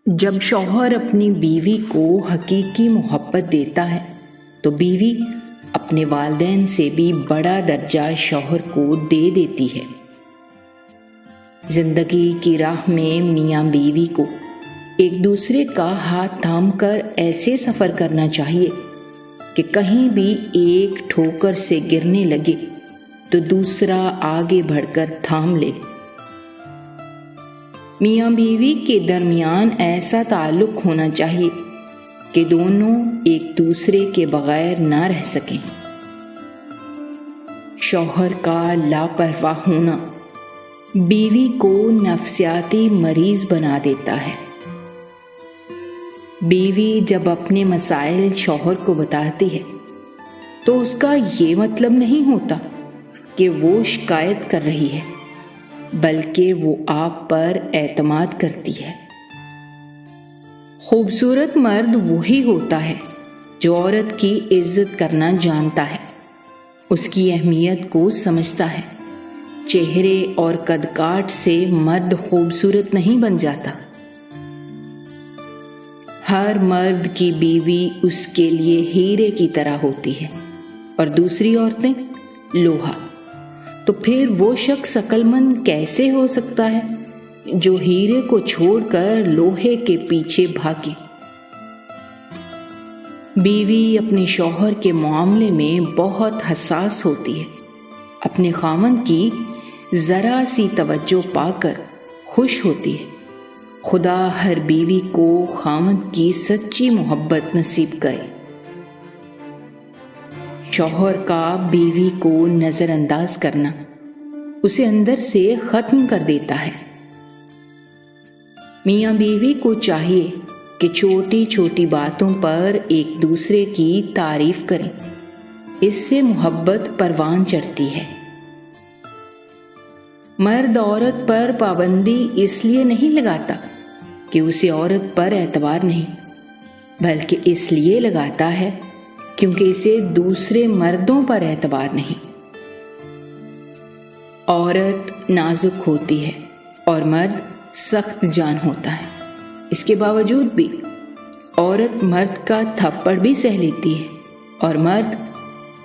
جب شوہر اپنی بیوی کو حقیقی محبت دیتا ہے تو بیوی اپنے والدین سے بھی بڑا درجہ شوہر کو دے دیتی ہے۔ زندگی کی راہ میں میاں بیوی کو ایک دوسرے کا ہاتھ تھام کر ایسے سفر کرنا چاہیے کہ کہیں بھی ایک ٹھوکر سے گرنے لگے تو دوسرا آگے بڑھ کر تھام لے۔ میاں بیوی کے درمیان ایسا تعلق ہونا چاہیے کہ دونوں ایک دوسرے کے بغیر نہ رہ سکیں۔ شوہر کا لاپرواہ ہونا بیوی کو نفسیاتی مریض بنا دیتا ہے۔ بیوی جب اپنے مسائل شوہر کو بتاتی ہے تو اس کا یہ مطلب نہیں ہوتا کہ وہ شکایت کر رہی ہے، بلکہ وہ آپ پر اعتماد کرتی ہے۔ خوبصورت مرد وہی ہوتا ہے جو عورت کی عزت کرنا جانتا ہے، اس کی اہمیت کو سمجھتا ہے۔ چہرے اور قد کاٹ سے مرد خوبصورت نہیں بن جاتا۔ ہر مرد کی بیوی اس کے لیے ہیرے کی طرح ہوتی ہے اور دوسری عورتیں لوہا۔ تو پھر وہ شخص عقل مند کیسے ہو سکتا ہے جو ہیرے کو چھوڑ کر لوہے کے پیچھے بھاگے؟ بیوی اپنے شوہر کے معاملے میں بہت حساس ہوتی ہے۔ اپنے خاوند کی ذرا سی توجہ پا کر خوش ہوتی ہے۔ خدا ہر بیوی کو خاوند کی سچی محبت نصیب کرے۔ شوہر کا بیوی کو نظر انداز کرنا اسے اندر سے ختم کر دیتا ہے۔ میاں بیوی کو چاہیے کہ چھوٹی چھوٹی باتوں پر ایک دوسرے کی تعریف کریں، اس سے محبت پروان چڑھتی ہے۔ مرد عورت پر پابندی اس لیے نہیں لگاتا کہ اسے عورت پر اعتبار نہیں، بلکہ اس لیے لگاتا ہے کیونکہ اسے دوسرے مردوں پر اعتبار نہیں۔ عورت نازک ہوتی ہے اور مرد سخت جان ہوتا ہے۔ اس کے باوجود بھی عورت مرد کا تھپڑ بھی سہ لیتی ہے اور مرد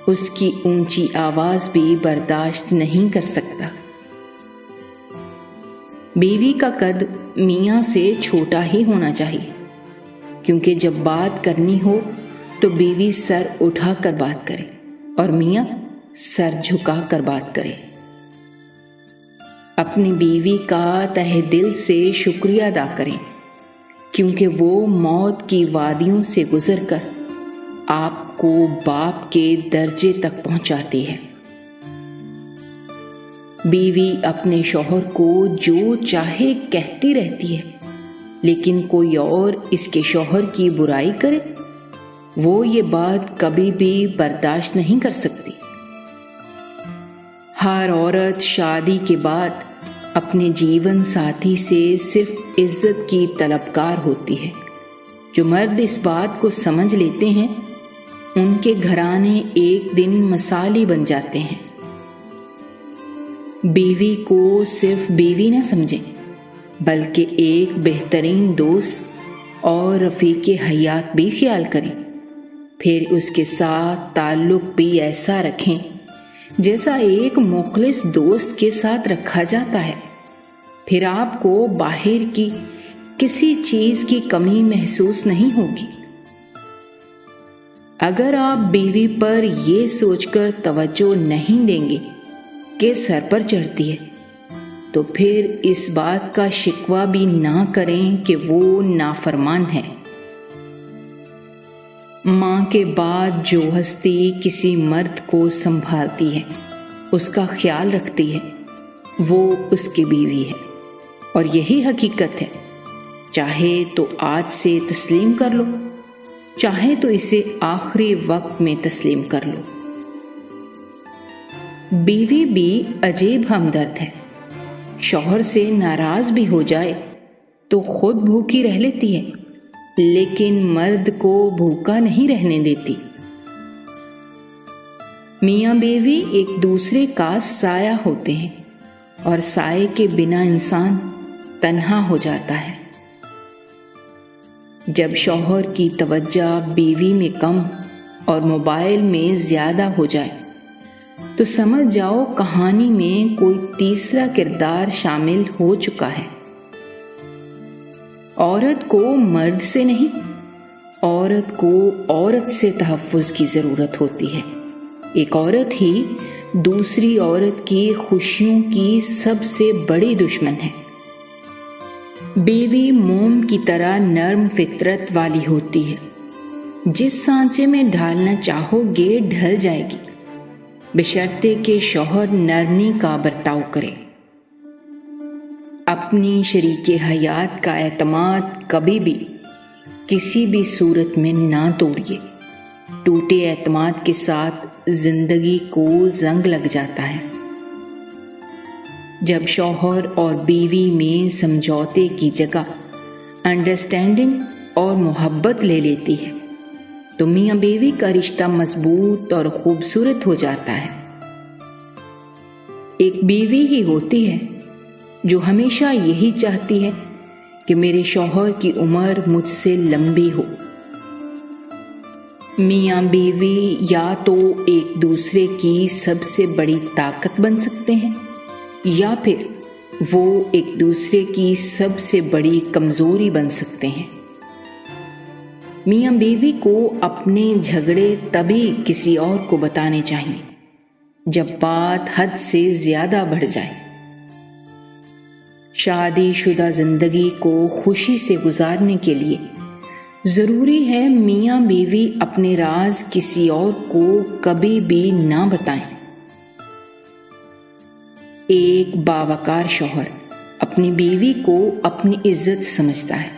اس کی اونچی آواز بھی برداشت نہیں کر سکتا۔ بیوی کا قد میاں سے چھوٹا ہی ہونا چاہیے، کیونکہ جب بات کرنی ہو تو بیوی سر اٹھا کر بات کرے اور میاں سر جھکا کر بات کرے۔ اپنی بیوی کا تہہ دل سے شکریہ ادا کریں، کیونکہ وہ موت کی وادیوں سے گزر کر آپ کو باپ کے درجے تک پہنچاتی ہے۔ بیوی اپنے شوہر کو جو چاہے کہتی رہتی ہے، لیکن کوئی اور اس کے شوہر کی برائی کرے وہ یہ بات کبھی بھی برداشت نہیں کر سکتی۔ ہر عورت شادی کے بعد اپنے جیون ساتھی سے صرف عزت کی طلبگار ہوتی ہے۔ جو مرد اس بات کو سمجھ لیتے ہیں ان کے گھرانے ایک دن مثالی بن جاتے ہیں۔ بیوی کو صرف بیوی نہ سمجھیں، بلکہ ایک بہترین دوست اور رفیق حیات بھی خیال کریں۔ پھر اس کے ساتھ تعلق بھی ایسا رکھیں جیسا ایک مخلص دوست کے ساتھ رکھا جاتا ہے۔ پھر آپ کو باہر کی کسی چیز کی کمی محسوس نہیں ہوگی۔ اگر آپ بیوی پر یہ سوچ کر توجہ نہیں دیں گے کہ سر پر چڑھتی ہے، تو پھر اس بات کا شکوہ بھی نہ کریں کہ وہ نافرمان ہے۔ ماں کے بعد جو ہستی کسی مرد کو سنبھالتی ہے، اس کا خیال رکھتی ہے، وہ اس کی بیوی ہے۔ اور یہی حقیقت ہے، چاہے تو آج سے تسلیم کر لو، چاہے تو اسے آخری وقت میں تسلیم کر لو۔ بیوی بھی عجیب ہمدرد ہے۔ شوہر سے ناراض بھی ہو جائے تو خود بھوکی رہ لیتی ہے، لیکن مرد کو بھوکا نہیں رہنے دیتی۔ میاں بیوی ایک دوسرے کا سایہ ہوتے ہیں اور سائے کے بنا انسان تنہا ہو جاتا ہے۔ جب شوہر کی توجہ بیوی میں کم اور موبائل میں زیادہ ہو جائے تو سمجھ جاؤ کہانی میں کوئی تیسرا کردار شامل ہو چکا ہے۔ عورت کو مرد سے نہیں، عورت کو عورت سے تحفظ کی ضرورت ہوتی ہے۔ ایک عورت ہی دوسری عورت کی خوشیوں کی سب سے بڑی دشمن ہے۔ بیوی موم کی طرح نرم فطرت والی ہوتی ہے، جس سانچے میں ڈھالنا چاہو گے ڈھل جائے گی، بشرطے کہ شوہر نرمی کا برتاؤ کرے۔ اپنی شریک حیات کا اعتماد کبھی بھی کسی بھی صورت میں نہ توڑیے۔ ٹوٹے اعتماد کے ساتھ زندگی کو زنگ لگ جاتا ہے۔ جب شوہر اور بیوی میں سمجھوتے کی جگہ انڈرسٹینڈنگ اور محبت لے لیتی ہے تو میاں بیوی کا رشتہ مضبوط اور خوبصورت ہو جاتا ہے۔ ایک بیوی ہی ہوتی ہے جو ہمیشہ یہی چاہتی ہے کہ میرے شوہر کی عمر مجھ سے لمبی ہو۔ میاں بیوی یا تو ایک دوسرے کی سب سے بڑی طاقت بن سکتے ہیں یا پھر وہ ایک دوسرے کی سب سے بڑی کمزوری بن سکتے ہیں۔ میاں بیوی کو اپنے جھگڑے تبھی کسی اور کو بتانے چاہیے جب بات حد سے زیادہ بڑھ جائے۔ شادی شدہ زندگی کو خوشی سے گزارنے کے لیے ضروری ہے میاں بیوی اپنے راز کسی اور کو کبھی بھی نہ بتائیں۔ ایک باوقار شوہر اپنی بیوی کو اپنی عزت سمجھتا ہے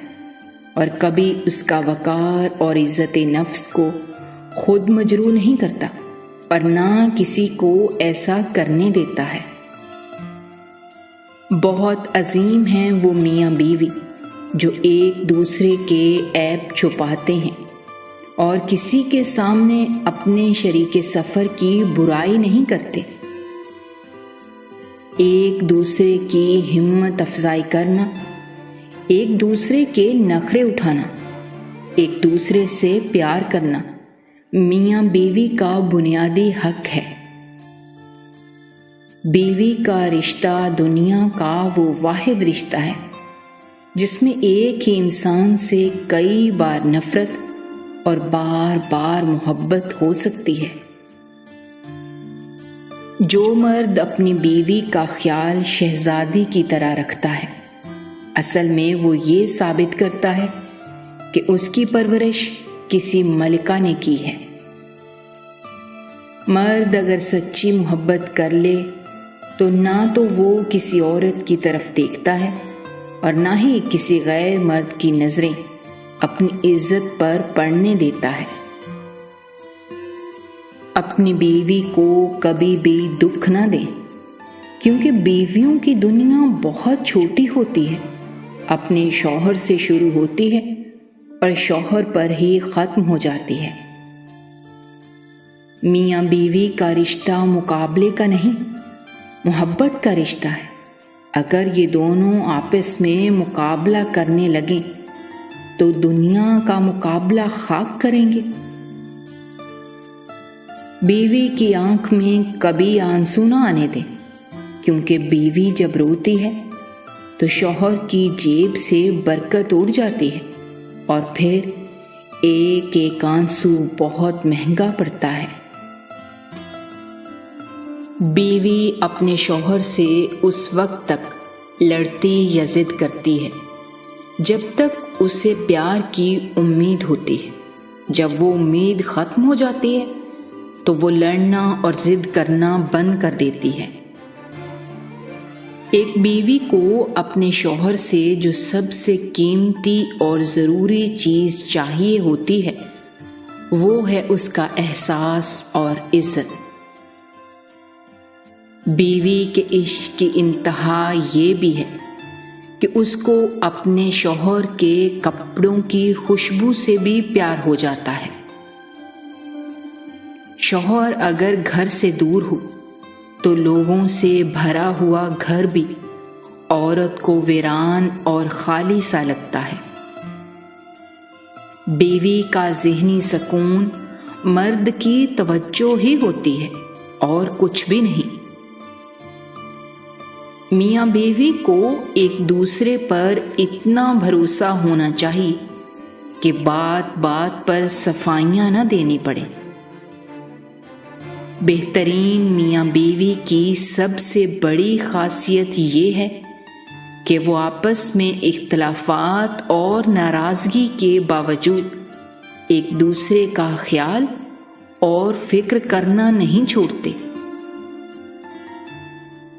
اور کبھی اس کا وقار اور عزت نفس کو خود مجروح نہیں کرتا اور نہ کسی کو ایسا کرنے دیتا ہے۔ بہت عظیم ہیں وہ میاں بیوی جو ایک دوسرے کے عیب چھپاتے ہیں اور کسی کے سامنے اپنے شریک سفر کی برائی نہیں کرتے۔ ایک دوسرے کی ہمت افزائی کرنا، ایک دوسرے کے نخرے اٹھانا، ایک دوسرے سے پیار کرنا میاں بیوی کا بنیادی حق ہے۔ بیوی کا رشتہ دنیا کا وہ واحد رشتہ ہے جس میں ایک ہی انسان سے کئی بار نفرت اور بار بار محبت ہو سکتی ہے۔ جو مرد اپنی بیوی کا خیال شہزادی کی طرح رکھتا ہے، اصل میں وہ یہ ثابت کرتا ہے کہ اس کی پرورش کسی ملکہ نے کی ہے۔ مرد اگر سچی محبت کر لے تو نہ تو وہ کسی عورت کی طرف دیکھتا ہے اور نہ ہی کسی غیر مرد کی نظریں اپنی عزت پر پڑنے دیتا ہے۔ اپنی بیوی کو کبھی بھی دکھ نہ دیں، کیونکہ بیویوں کی دنیا بہت چھوٹی ہوتی ہے، اپنے شوہر سے شروع ہوتی ہے اور شوہر پر ہی ختم ہو جاتی ہے۔ میاں بیوی کا رشتہ مقابلے کا نہیں، محبت کا رشتہ ہے۔ اگر یہ دونوں آپس میں مقابلہ کرنے لگیں تو دنیا کا مقابلہ خاک کریں گے۔ بیوی کی آنکھ میں کبھی آنسو نہ آنے دیں، کیونکہ بیوی جب روتی ہے تو شوہر کی جیب سے برکت اڑ جاتی ہے اور پھر ایک ایک آنسو بہت مہنگا پڑتا ہے۔ بیوی اپنے شوہر سے اس وقت تک لڑتی یا ضد کرتی ہے جب تک اسے پیار کی امید ہوتی ہے۔ جب وہ امید ختم ہو جاتی ہے تو وہ لڑنا اور ضد کرنا بند کر دیتی ہے۔ ایک بیوی کو اپنے شوہر سے جو سب سے قیمتی اور ضروری چیز چاہیے ہوتی ہے وہ ہے اس کا احساس اور عزت۔ بیوی کے عشق کی انتہا یہ بھی ہے کہ اس کو اپنے شوہر کے کپڑوں کی خوشبو سے بھی پیار ہو جاتا ہے۔ شوہر اگر گھر سے دور ہو تو لوگوں سے بھرا ہوا گھر بھی عورت کو ویران اور خالی سا لگتا ہے۔ بیوی کا ذہنی سکون مرد کی توجہ ہی ہوتی ہے اور کچھ بھی نہیں۔ میاں بیوی کو ایک دوسرے پر اتنا بھروسہ ہونا چاہیے کہ بات بات پر صفائیاں نہ دینی پڑیں۔ بہترین میاں بیوی کی سب سے بڑی خاصیت یہ ہے کہ وہ آپس میں اختلافات اور ناراضگی کے باوجود ایک دوسرے کا خیال اور فکر کرنا نہیں چھوڑتے۔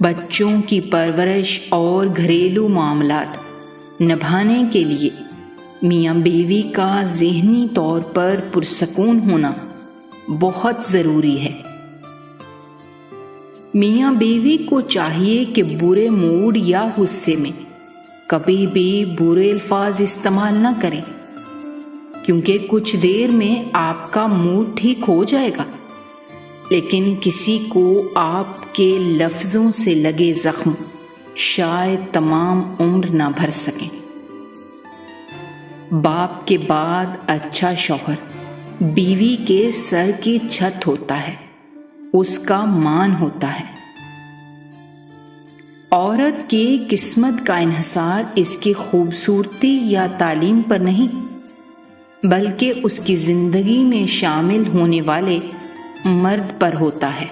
بچوں کی پرورش اور گھریلو معاملات نبھانے کے لیے میاں بیوی کا ذہنی طور پر پرسکون ہونا بہت ضروری ہے۔ میاں بیوی کو چاہیے کہ برے موڈ یا غصے میں کبھی بھی برے الفاظ استعمال نہ کریں، کیونکہ کچھ دیر میں آپ کا موڈ ٹھیک ہو جائے گا، لیکن کسی کو آپ کے لفظوں سے لگے زخم شاید تمام عمر نہ بھر سکیں۔ باپ کے بعد اچھا شوہر بیوی کے سر کی چھت ہوتا ہے، اس کا مان ہوتا ہے۔ عورت کی قسمت کا انحصار اس کی خوبصورتی یا تعلیم پر نہیں، بلکہ اس کی زندگی میں شامل ہونے والے مرد پر ہوتا ہے۔